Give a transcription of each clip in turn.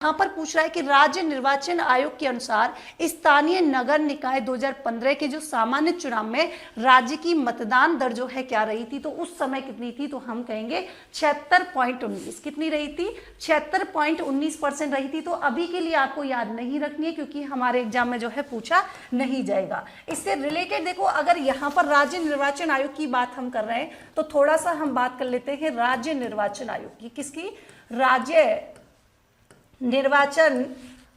यहाँ पर पूछ रहा है कि राज्य निर्वाचन आयोग के अनुसार स्थानीय नगर निकाय 2015 के जो सामान्य चुनाव में राज्य की मतदान दर जो है क्या रही थी, तो उस समय कितनी थी, तो हम कहेंगे 76.19। कितनी रही थी, 76.19% रही थी। तो अभी के लिए आपको याद नहीं रखनी है क्योंकि हमारे एग्जाम में जो है पूछा नहीं जाएगा। इससे रिलेटेड देखो, अगर यहाँ पर राज्य निर्वाचन आयोग की बात हम कर रहे हैं तो थोड़ा सा हम बात कर लेते हैं राज्य निर्वाचन आयोग की। किसकी, राज्य निर्वाचन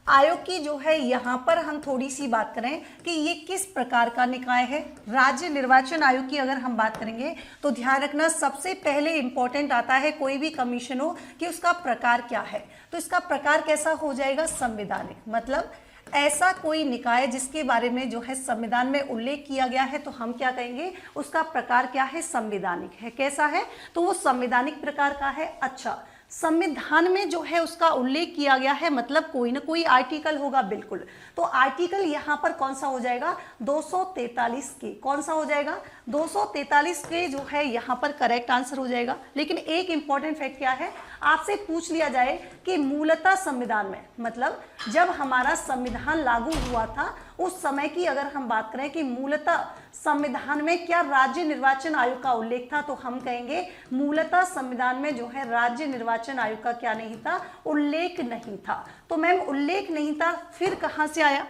आयोग की जो है यहाँ पर हम थोड़ी सी बात करें कि ये किस प्रकार का निकाय है। राज्य निर्वाचन आयोग की अगर हम बात करेंगे तो ध्यान रखना, सबसे पहले इंपॉर्टेंट आता है कोई भी कमीशन हो कि उसका प्रकार क्या है। तो इसका प्रकार कैसा हो जाएगा, संवैधानिक। मतलब ऐसा कोई निकाय जिसके बारे में जो है संविधान में उल्लेख किया गया है तो हम क्या कहेंगे, उसका प्रकार क्या है, संवैधानिक है। कैसा है, तो वो संवैधानिक प्रकार का है। अच्छा, संविधान में जो है उसका उल्लेख किया गया है, मतलब कोई ना कोई आर्टिकल होगा। बिल्कुल, तो आर्टिकल यहाँ पर कौन सा हो जाएगा, 243 के। कौन सा हो जाएगा, 243 के जो है यहाँ पर करेक्ट आंसर हो जाएगा। लेकिन एक इंपॉर्टेंट फैक्ट क्या है, आपसे पूछ लिया जाए कि मूलतः संविधान में, मतलब जब हमारा संविधान लागू हुआ था उस समय की अगर हम बात करें कि मूलतः संविधान में क्या राज्य निर्वाचन आयोग का उल्लेख था, तो हम कहेंगे मूलतः संविधान में जो है राज्य निर्वाचन आयोग का क्या नहीं था, उल्लेख नहीं था। तो मैम उल्लेख नहीं था, फिर कहां से आया,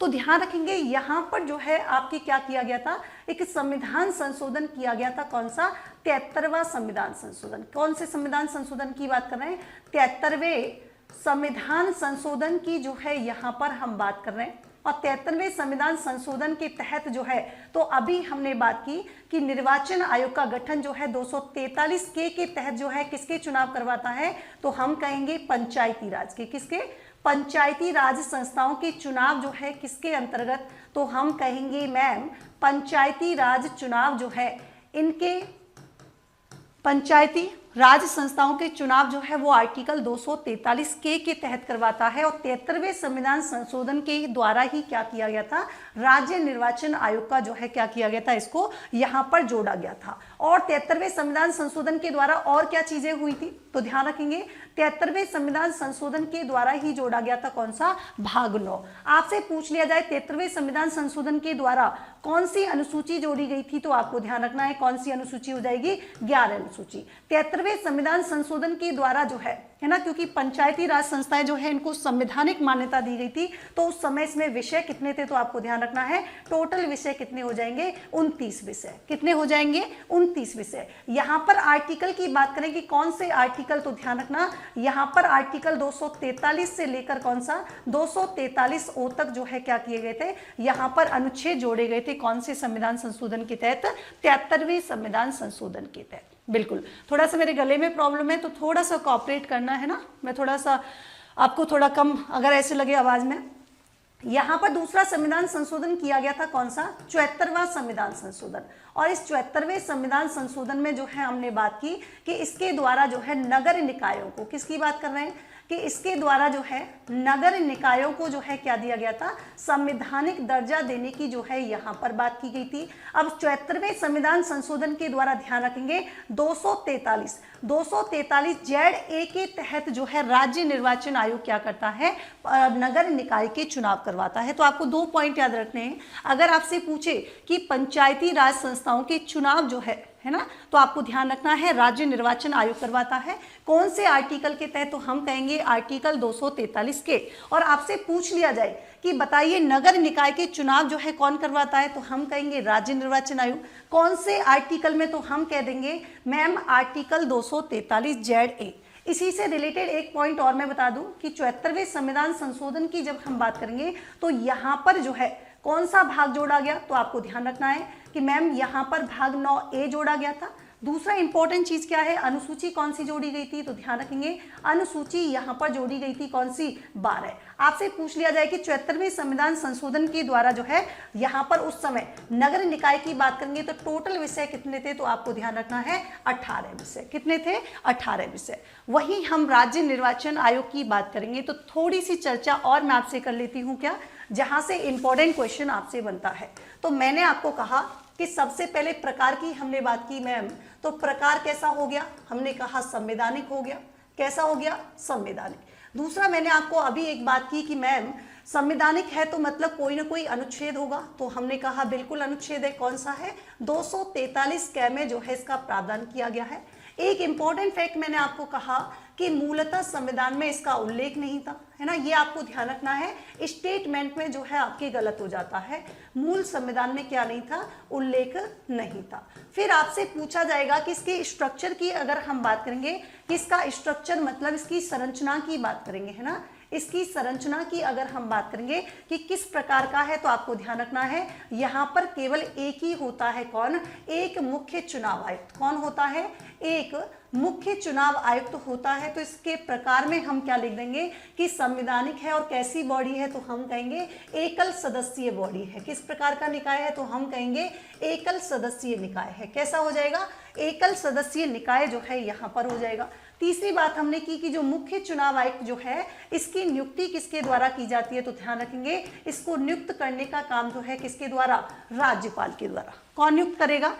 तो ध्यान रखेंगे यहाँ पर जो है आपकी क्या किया गया था, एक संविधान संशोधन किया गया था। कौन सा, 73वां संविधान संशोधन। कौन से संविधान संशोधन की बात कर रहे हैं, 73वें संविधान संशोधन की जो है यहाँ पर हम बात कर रहे हैं। और 73वें संविधान संशोधन के तहत जो है, तो अभी हमने बात की कि निर्वाचन आयोग का गठन जो है 243 के तहत जो है किसके चुनाव करवाता है, तो हम कहेंगे पंचायती राज के। किसके, पंचायती राज संस्थाओं के चुनाव जो है किसके अंतर्गत, तो हम कहेंगे मैम पंचायती राज चुनाव जो है इनके, पंचायती राज संस्थाओं के चुनाव जो है वो आर्टिकल 243 के तहत करवाता है। और 73वें संविधान संशोधन के द्वारा ही क्या किया गया था, राज्य निर्वाचन आयोग का जो है क्या किया गया था, इसको यहाँ पर जोड़ा गया था। और 73वें संविधान संशोधन के द्वारा और क्या चीजें हुई थी, तो ध्यान रखेंगे 73वें संविधान संशोधन के द्वारा ही जोड़ा गया था कौन सा, भाग 9। आपसे पूछ लिया जाए 73वें संविधान संशोधन के द्वारा कौन सी अनुसूची जोड़ी गई थी, तो आपको ध्यान रखना है कौन सी अनुसूची हो जाएगी, 11 अनुसूची। 73वें संविधान संशोधन के द्वारा जो है ना, क्योंकि पंचायती राज संस्थाएं जो है इनको संवैधानिक मान्यता दी गई थी, तो उस समय इसमें विषय कितने थे, तो आपको ध्यान रखना है टोटल विषय कितने हो जाएंगे, 29 विषय। कितने हो जाएंगे, 29 विषय। यहाँ पर आर्टिकल की बात करें कि कौन से आर्टिकल, तो ध्यान रखना यहाँ पर आर्टिकल 243 से लेकर कौन सा 243 ओ तक जो है क्या किए गए थे, यहाँ पर अनुच्छेद जोड़े गए थे। कौन से संविधान संशोधन के तहत, 73वें संविधान संशोधन के तहत। बिल्कुल, थोड़ा सा मेरे गले में प्रॉब्लम है तो थोड़ा सा कोऑपरेट करना है ना, मैं थोड़ा सा आपको थोड़ा कम अगर ऐसे लगे आवाज में। यहाँ पर दूसरा संविधान संशोधन किया गया था कौन सा, 74वां संविधान संशोधन। और इस 74वें संविधान संशोधन में जो है हमने बात की कि इसके द्वारा जो है नगर निकायों को, किसकी बात कर रहे हैं, कि इसके द्वारा जो है नगर निकायों को जो है क्या दिया गया था, संवैधानिक दर्जा देने की जो है यहाँ पर बात की गई थी। अब 74वें संविधान संशोधन के द्वारा ध्यान रखेंगे 243 ZA के तहत जो है राज्य निर्वाचन आयोग क्या करता है, नगर निकाय के चुनाव करवाता है। तो आपको 2 पॉइंट याद रखने हैं। अगर आपसे पूछे कि पंचायती राज संस्थाओं के चुनाव जो है ना, तो आपको ध्यान रखना है राज्य निर्वाचन आयोग करवाता है। कौन से आर्टिकल के तहत, तो हम कहेंगे आर्टिकल 243 के। और आपसे पूछ लिया जाए कि बताइए नगर निकाय के चुनाव जो है कौन करवाता है, तो हम कहेंगे राज्य निर्वाचन आयोग। कौन से आर्टिकल में, तो हम कह देंगे मैम आर्टिकल 243 ZA। इसी से रिलेटेड एक पॉइंट और मैं बता दूं कि 74वें संविधान संशोधन की जब हम बात करेंगे तो यहाँ पर जो है कौन सा भाग जोड़ा गया, तो आपको ध्यान रखना है कि मैम यहाँ पर भाग 9A जोड़ा गया था। दूसरा इंपॉर्टेंट चीज क्या है, अनुसूची कौन सी जोड़ी गई थी, तो ध्यान रखेंगे अनुसूची यहाँ पर जोड़ी गई थी कौन सी, 12। आपसे पूछ लिया जाए कि 74वें संविधान संशोधन के द्वारा जो है यहाँ पर उस समय नगर निकाय की बात करेंगे तो टोटल विषय कितने थे, तो आपको ध्यान रखना है 18 विषय। कितने थे, 18 विषय। वहीं हम राज्य निर्वाचन आयोग की बात करेंगे तो थोड़ी सी चर्चा और मैं आपसे कर लेती हूँ क्या, जहां से इंपॉर्टेंट क्वेश्चन आपसे बनता है। तो मैंने आपको कहा कि सबसे पहले प्रकार की हमने बात की मैम, तो प्रकार कैसा हो गया, हमने कहा संवैधानिक हो गया। कैसा हो गया, संवैधानिक। दूसरा, मैंने आपको अभी एक बात की कि मैम संवैधानिक है तो मतलब कोई ना कोई अनुच्छेद होगा, तो हमने कहा बिल्कुल अनुच्छेद है। कौन सा है? 243 क में जो है इसका प्रावधान किया गया है। एक इंपॉर्टेंट फैक्ट मैंने आपको कहा कि मूलतः संविधान में इसका उल्लेख नहीं था, है ना, ये आपको ध्यान रखना है। स्टेटमेंट में जो है आपके गलत हो जाता है, मूल संविधान में क्या नहीं था? उल्लेख नहीं था। फिर आपसे पूछा जाएगा कि इसके स्ट्रक्चर की अगर हम बात करेंगे, कि इसका स्ट्रक्चर मतलब इसकी संरचना की बात करेंगे, है ना, इसकी संरचना की अगर हम बात करेंगे कि किस प्रकार का है, तो आपको ध्यान रखना है यहाँ पर केवल एक ही होता है। कौन? एक मुख्य चुनाव आयुक्त। कौन होता है? एक मुख्य चुनाव आयुक्त होता है। तो इसके प्रकार में हम क्या लिख देंगे कि संवैधानिक है और कैसी बॉडी है, तो हम कहेंगे एकल सदस्यीय बॉडी है। किस प्रकार का निकाय है? तो हम कहेंगे एकल सदस्यीय निकाय है। कैसा हो जाएगा? एकल सदस्यीय निकाय जो है यहाँ पर हो जाएगा। तीसरी बात हमने की कि जो मुख्य चुनाव आयुक्त जो है इसकी नियुक्ति किसके द्वारा की जाती है, तो ध्यान रखेंगे इसको नियुक्त करने का काम जो है किसके द्वारा? राज्यपाल के द्वारा। कौन नियुक्त करेगा?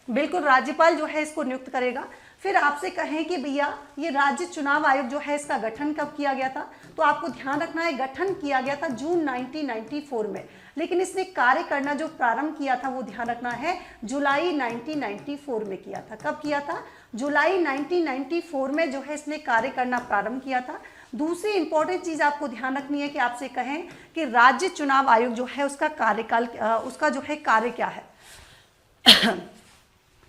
बिल्कुल राज्यपाल जो है इसको नियुक्त करेगा। फिर आपसे कहें कि भैया ये राज्य चुनाव आयोग जो है इसका गठन कब किया गया था, तो आपको ध्यान रखना है गठन किया गया था जून 1994 में, लेकिन इसने कार्य करना जो प्रारंभ किया था वो ध्यान रखना है जुलाई 1994 में किया था। कब किया था? जुलाई 1994 में जो है इसने कार्य करना प्रारंभ किया था। दूसरी इंपॉर्टेंट चीज आपको ध्यान रखनी है कि आपसे कहें कि राज्य चुनाव आयोग जो है उसका कार्यकाल, उसका जो है कार्य क्या है।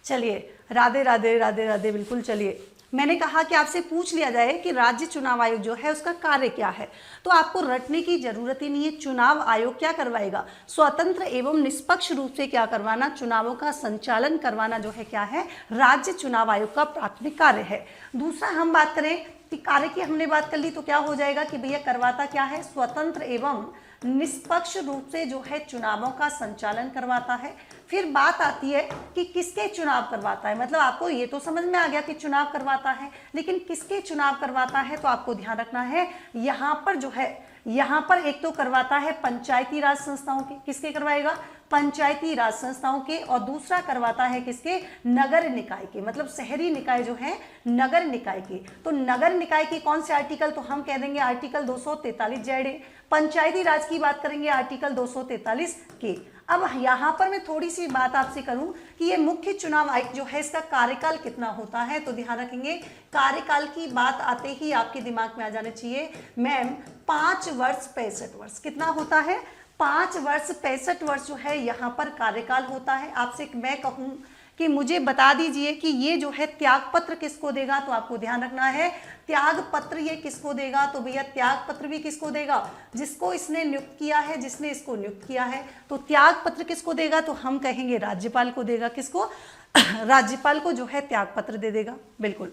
चलिए, राधे राधे राधे राधे। बिल्कुल, चलिए, मैंने कहा कि आपसे पूछ लिया जाए कि राज्य चुनाव आयोग जो है उसका कार्य क्या है, तो आपको रटने की जरूरत ही नहीं है। चुनाव आयोग क्या करवाएगा? स्वतंत्र एवं निष्पक्ष रूप से क्या करवाना? चुनावों का संचालन करवाना जो है क्या है? राज्य चुनाव आयोग का प्राथमिक कार्य है। दूसरा हम बात करें कि कार्य की हमने बात कर ली, तो क्या हो जाएगा कि भैया करवाता क्या है? स्वतंत्र एवं निष्पक्ष रूप से जो है चुनावों का संचालन करवाता है। फिर बात आती है कि किसके चुनाव करवाता है, मतलब आपको ये तो समझ में आ गया कि चुनाव करवाता है, लेकिन किसके चुनाव करवाता है, तो आपको ध्यान रखना है यहाँ पर जो है, यहाँ पर एक तो करवाता है पंचायती राज संस्थाओं के। किसके करवाएगा? पंचायती राज संस्थाओं के। और दूसरा करवाता है किसके? नगर निकाय के, मतलब शहरी निकाय जो है नगर निकाय के। तो नगर निकाय के कौन से आर्टिकल, तो हम कह देंगे आर्टिकल 243 जेड। पंचायती राज की बात करेंगे आर्टिकल 243 के। अब यहाँ पर मैं थोड़ी सी बात आपसे करूं कि ये मुख्य चुनाव आयुक्त जो है इसका कार्यकाल कितना होता है, तो ध्यान रखेंगे कार्यकाल की बात आते ही आपके दिमाग में आ जाना चाहिए मैम 5 वर्ष 65 वर्ष। कितना होता है? 5 वर्ष 65 वर्ष जो है यहाँ पर कार्यकाल होता है। आपसे मैं कहूँ कि मुझे बता दीजिए कि ये जो है त्याग पत्र किसको देगा, तो आपको ध्यान रखना है त्याग पत्र ये किसको देगा, तो भैया त्याग पत्र भी किसको देगा? जिसको इसने नियुक्त किया है, जिसने इसको नियुक्त किया है। तो त्याग पत्र किसको देगा, तो हम कहेंगे राज्यपाल को देगा। किसको? राज्यपाल को जो है त्याग पत्र दे देगा। बिल्कुल।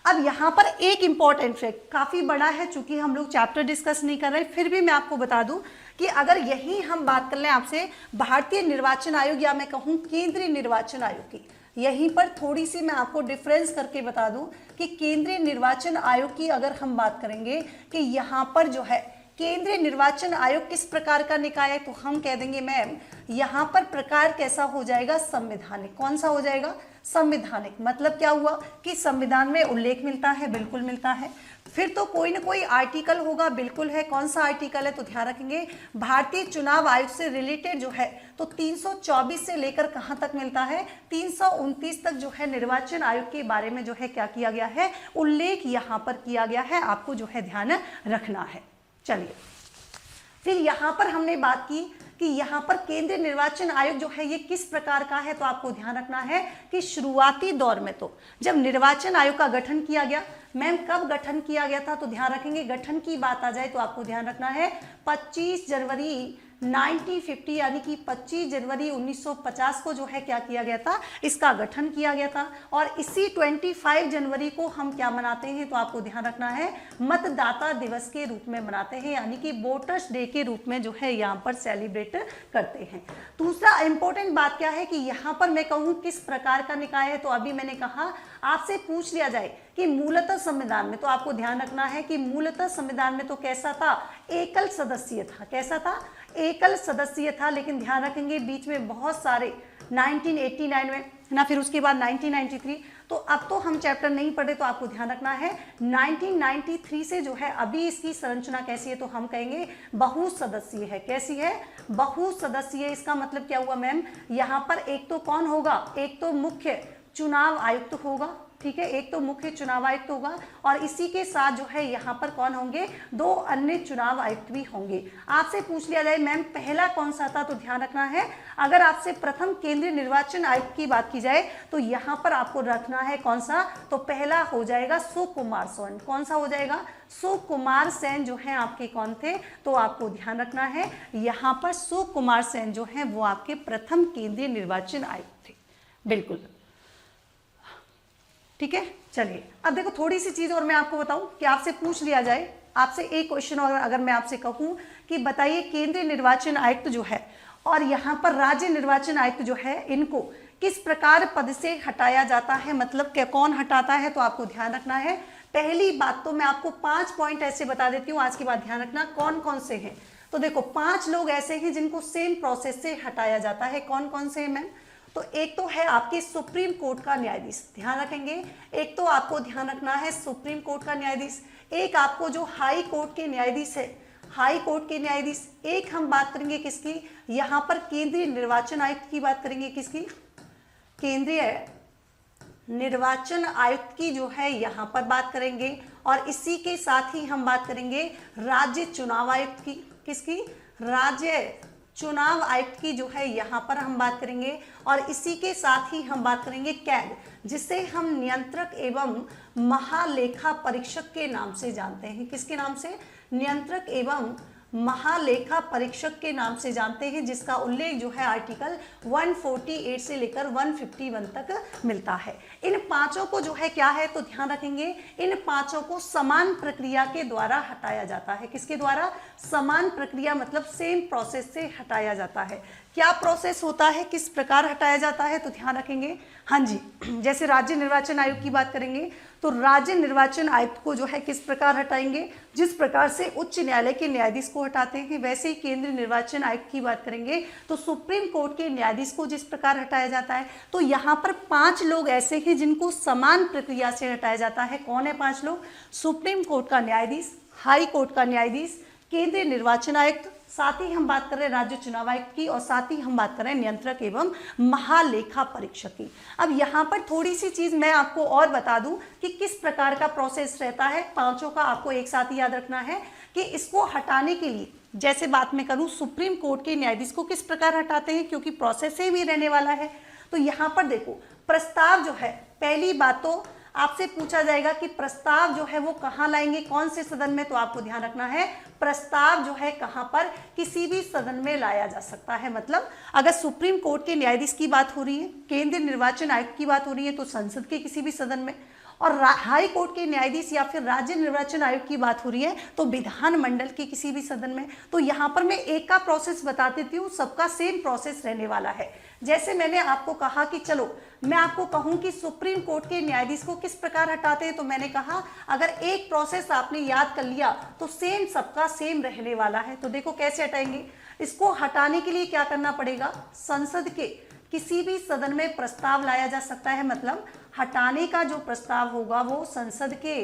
अब यहाँ पर एक इंपॉर्टेंट फैक्ट काफी बड़ा है, चूंकि हम लोग चैप्टर डिस्कस नहीं कर रहे, फिर भी मैं आपको बता दूं कि अगर यही हम बात कर लें आपसे भारतीय निर्वाचन आयोग या मैं कहूँ केंद्रीय निर्वाचन आयोग की, यहीं पर थोड़ी सी मैं आपको डिफरेंस करके बता दूं कि केंद्रीय निर्वाचन आयोग की अगर हम बात करेंगे कि यहाँ पर जो है केंद्रीय निर्वाचन आयोग किस प्रकार का निकाय है, तो हम कह देंगे मैम यहाँ पर प्रकार कैसा हो जाएगा? संवैधानिक। कौन सा हो जाएगा? संवैधानिक। मतलब क्या हुआ कि संविधान में उल्लेख मिलता है, बिल्कुल मिलता है। फिर तो कोई ना कोई आर्टिकल होगा, बिल्कुल है। कौन सा आर्टिकल है, तो ध्यान रखेंगे भारतीय चुनाव आयोग से रिलेटेड जो है तो 324 से लेकर कहां तक मिलता है? 329 तक जो है निर्वाचन आयोग के बारे में जो है क्या किया गया है? उल्लेख यहां पर किया गया है। आपको जो है ध्यान रखना है। चलिए, फिर यहाँ पर हमने बात की कि यहाँ पर केंद्रीय निर्वाचन आयोग जो है ये किस प्रकार का है, तो आपको ध्यान रखना है कि शुरुआती दौर में तो जब निर्वाचन आयोग का गठन किया गया, मैम कब गठन किया गया था, तो ध्यान रखेंगे गठन की बात आ जाए तो आपको ध्यान रखना है 25 जनवरी 1950 यानी कि 25 जनवरी 1950 को जो है क्या किया गया था? इसका गठन किया गया था। और इसी 25 जनवरी को हम क्या मनाते हैं, तो आपको ध्यान रखना है मतदाता दिवस के रूप में मनाते हैं, यानी कि वोटर्स डे के रूप में जो है यहाँ पर सेलिब्रेट करते हैं। दूसरा इंपॉर्टेंट बात क्या है कि यहाँ पर मैं कहूँ किस प्रकार का निकाय है, तो अभी मैंने कहा आपसे पूछ लिया जाए कि मूलतः संविधान में, तो आपको ध्यान रखना है कि मूलतः संविधान में तो कैसा था? एकल सदस्यीय था। कैसा था? एकल सदस्यीय था। लेकिन ध्यान रखेंगे बीच में बहुत सारे 1989 में ना, फिर उसके बाद 1993, तो अब तो हम चैप्टर नहीं पढ़े, तो आपको ध्यान रखना है 1993 से जो है अभी इसकी संरचना कैसी है, तो हम कहेंगे बहुसदस्यीय है। कैसी है? बहुसदस्यीय। इसका मतलब क्या हुआ मैम, यहाँ पर एक तो कौन होगा, एक तो मुख्य चुनाव आयुक्त होगा, ठीक है, एक तो मुख्य चुनाव आयुक्त होगा और इसी के साथ जो है यहाँ पर कौन होंगे, 2 अन्य चुनाव आयुक्त भी होंगे। आपसे पूछ लिया जाए मैम पहला कौन सा था, तो ध्यान रखना है अगर आपसे प्रथम केंद्रीय निर्वाचन आयुक्त की बात की जाए तो यहाँ पर आपको रखना है कौन सा, तो पहला हो जाएगा सुकुमार सेन। कौन सा हो जाएगा? सुकुमार सेन जो है आपके कौन थे, तो आपको ध्यान रखना है यहाँ पर सुकुमार सेन जो है वो आपके प्रथम केंद्रीय निर्वाचन आयुक्त थे। बिल्कुल ठीक है। चलिए अब देखो थोड़ी सी चीज और मैं आपको बताऊं कि आपसे पूछ लिया जाए, आपसे एक क्वेश्चन और अगर मैं आपसे कहूं कि बताइए केंद्रीय निर्वाचन आयुक्त जो है और यहाँ पर राज्य निर्वाचन आयुक्त जो है इनको किस प्रकार पद से हटाया जाता है, मतलब क्या कौन हटाता है, तो आपको ध्यान रखना है। पहली बात तो मैं आपको 5 पॉइंट ऐसे बता देती हूँ, आज की बात ध्यान रखना कौन कौन से हैं। तो देखो 5 लोग ऐसे हैं जिनको सेम प्रोसेस से हटाया जाता है। कौन कौन से हैं मैम? तो एक तो है आपके सुप्रीम कोर्ट का न्यायाधीश, ध्यान रखेंगे, एक तो आपको ध्यान रखना है सुप्रीम कोर्ट का न्यायाधीश, एक आपको जो हाई कोर्ट के न्यायाधीश है, हाई कोर्ट के न्यायाधीश, एक हम बात करेंगे किसकी, यहाँ पर केंद्रीय निर्वाचन आयुक्त की बात करेंगे, किसकी, केंद्रीय निर्वाचन आयुक्त की जो है यहाँ पर बात करेंगे और इसी के साथ ही हम बात करेंगे राज्य चुनाव आयुक्त की, किसकी, राज्य चुनाव आयुक्त की जो है यहाँ पर हम बात करेंगे और इसी के साथ ही हम बात करेंगे कैग, जिसे हम नियंत्रक एवं महालेखा परीक्षक के नाम से जानते हैं। किसके नाम से? नियंत्रक एवं महालेखा परीक्षक के नाम से जानते हैं, जिसका उल्लेख जो है आर्टिकल 148 से लेकर 151 तक मिलता है। इन 5 को जो है क्या है, तो ध्यान रखेंगे इन 5 को समान प्रक्रिया के द्वारा हटाया जाता है। किसके द्वारा? समान प्रक्रिया, मतलब सेम प्रोसेस से हटाया जाता है। क्या प्रोसेस होता है, किस प्रकार हटाया जाता है, तो ध्यान रखेंगे। हाँ जी, जैसे राज्य निर्वाचन आयोग की बात करेंगे तो राज्य निर्वाचन आयुक्त को जो है किस प्रकार हटाएंगे, जिस प्रकार से उच्च न्यायालय के न्यायाधीश को हटाते हैं वैसे ही केंद्रीय निर्वाचन आयुक्त की बात करेंगे तो सुप्रीम कोर्ट के न्यायाधीश को जिस प्रकार हटाया जाता है। तो यहाँ पर 5 लोग ऐसे हैं जिनको समान प्रक्रिया से हटाया जाता है। कौन है 5 लोग? सुप्रीम कोर्ट का न्यायाधीश, हाई कोर्ट का न्यायाधीश, केंद्रीय निर्वाचन आयुक्त, साथ ही हम बात कर रहे हैं राज्य चुनाव आयुक्त की और साथ ही हम बात कर रहे हैं नियंत्रक एवं महालेखा परीक्षक की। अब यहाँ पर थोड़ी सी चीज मैं आपको और बता दूं कि किस प्रकार का प्रोसेस रहता है। 5 का आपको एक साथ ही याद रखना है कि इसको हटाने के लिए, जैसे बात मैं करूं सुप्रीम कोर्ट के न्यायाधीश को किस प्रकार हटाते हैं, क्योंकि प्रोसेस सेम ही रहने वाला है। तो यहाँ पर देखो प्रस्ताव जो है, पहली बात तो आपसे पूछा जाएगा कि प्रस्ताव जो है वो कहाँ लाएंगे, कौन से सदन में, तो आपको ध्यान रखना है प्रस्ताव जो है कहाँ पर, किसी भी सदन में लाया जा सकता है। मतलब अगर सुप्रीम कोर्ट के न्यायाधीश की बात हो रही है, केंद्रीय निर्वाचन आयुक्त की बात हो रही है तो संसद के किसी भी सदन में, और हाई कोर्ट के न्यायाधीश या फिर राज्य निर्वाचन आयोग की बात हो रही है तो विधानमंडल के किसी भी सदन में। तो यहाँ पर मैं एक का प्रोसेस बता देती हूँ, सबका सेम प्रोसेस रहने वाला है। जैसे मैंने आपको कहा कि चलो मैं आपको कहूं कि सुप्रीम कोर्ट के न्यायाधीश को किस प्रकार हटाते हैं, तो मैंने कहा अगर एक प्रोसेस आपने याद कर लिया तो सेम सबका सेम रहने वाला है। तो देखो कैसे हटाएंगे, इसको हटाने के लिए क्या करना पड़ेगा, संसद के किसी भी सदन में प्रस्ताव लाया जा सकता है। मतलब हटाने का जो प्रस्ताव होगा वो संसद के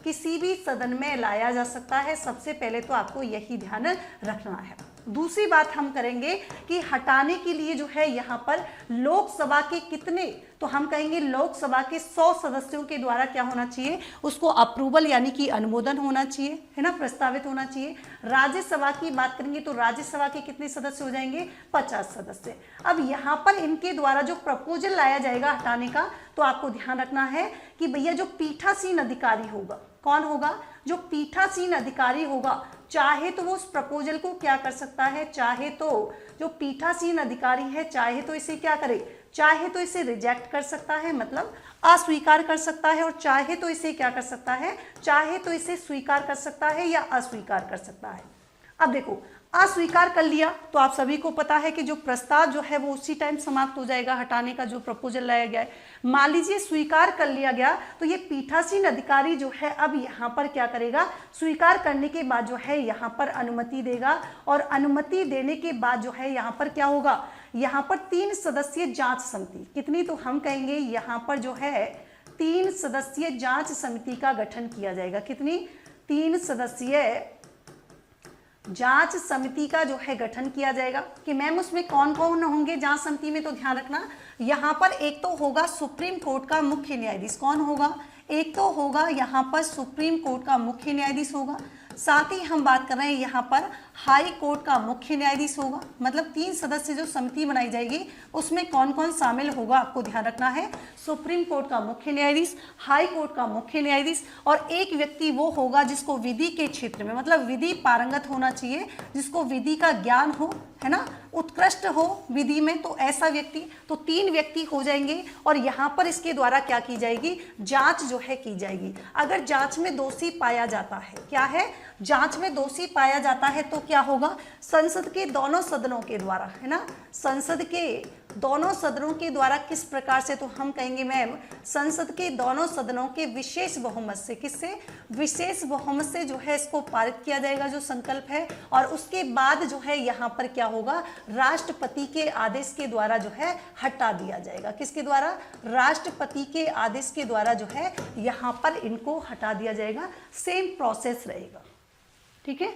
किसी भी सदन में लाया जा सकता है। सबसे पहले तो आपको यही ध्यान रखना है। दूसरी बात हम करेंगे कि हटाने के लिए जो है यहाँ पर लोकसभा के कितने, तो हम कहेंगे लोकसभा के 100 सदस्यों के द्वारा क्या होना चाहिए, उसको अप्रूवल यानी कि अनुमोदन होना चाहिए, है ना, प्रस्तावित होना चाहिए। राज्यसभा की बात करेंगे तो राज्यसभा के कितने सदस्य हो जाएंगे, 50 सदस्य। अब यहाँ पर इनके द्वारा जो प्रपोजल लाया जाएगा हटाने का, तो आपको ध्यान रखना है कि भैया जो पीठासीन अधिकारी होगा, कौन होगा, जो पीठासीन अधिकारी होगा, चाहे तो वो उस प्रपोजल को क्या कर सकता है, चाहे तो जो पीठासीन अधिकारी है चाहे तो इसे क्या करे, चाहे तो इसे रिजेक्ट कर सकता है, मतलब अस्वीकार कर सकता है, और चाहे तो इसे क्या कर सकता है, चाहे तो इसे स्वीकार कर सकता है या अस्वीकार कर सकता है। अब देखो अस्वीकार कर लिया तो आप सभी को पता है कि जो प्रस्ताव जो है वो उसी टाइम समाप्त हो जाएगा, हटाने का जो प्रपोजल लाया गया है। मान लीजिए स्वीकार कर लिया गया तो ये पीठासीन अधिकारी जो है अब यहाँ पर क्या करेगा, स्वीकार करने के बाद जो है यहाँ पर अनुमति देगा, और अनुमति देने के बाद जो है यहाँ पर क्या होगा, यहाँ पर 3 सदस्यीय जांच समिति, कितनी, तो हम कहेंगे यहाँ पर जो है 3 सदस्यीय जांच समिति का गठन किया जाएगा। कितनी? 3 सदस्यीय जांच समिति का जो है गठन किया जाएगा। कि मैम उसमें कौन कौन होंगे जांच समिति में, तो ध्यान रखना यहाँ पर एक तो होगा सुप्रीम कोर्ट का मुख्य न्यायाधीश। कौन होगा? एक तो होगा यहाँ पर सुप्रीम कोर्ट का मुख्य न्यायाधीश होगा, साथ ही हम बात कर रहे हैं यहाँ पर हाई कोर्ट का मुख्य न्यायाधीश होगा। मतलब 3 सदस्य जो समिति बनाई जाएगी उसमें कौन कौन शामिल होगा आपको ध्यान रखना है। सुप्रीम कोर्ट का मुख्य न्यायाधीश, हाई कोर्ट का मुख्य न्यायाधीश, और एक व्यक्ति वो होगा जिसको विधि के क्षेत्र में, मतलब विधि पारंगत होना चाहिए, जिसको विधि का ज्ञान हो, है ना, उत्कृष्ट हो विधि में, तो ऐसा व्यक्ति। तो 3 व्यक्ति हो जाएंगे और यहाँ पर इसके द्वारा क्या की जाएगी? जांच जो है की जाएगी। अगर जांच में दोषी पाया जाता है, क्या है? जांच में दोषी पाया जाता है तो क्या होगा? संसद के दोनों सदनों के द्वारा, है ना, संसद के दोनों सदनों के द्वारा किस प्रकार से, तो हम कहेंगे मैम संसद के दोनों सदनों के विशेष बहुमत से, किससे? विशेष बहुमत से जो है इसको पारित किया जाएगा जो संकल्प है। और उसके बाद जो है यहाँ पर क्या होगा? राष्ट्रपति के आदेश के द्वारा जो है हटा दिया जाएगा। किसके द्वारा? राष्ट्रपति के आदेश के द्वारा जो है यहाँ पर इनको हटा दिया जाएगा। सेम प्रोसेस रहेगा। ठीक है।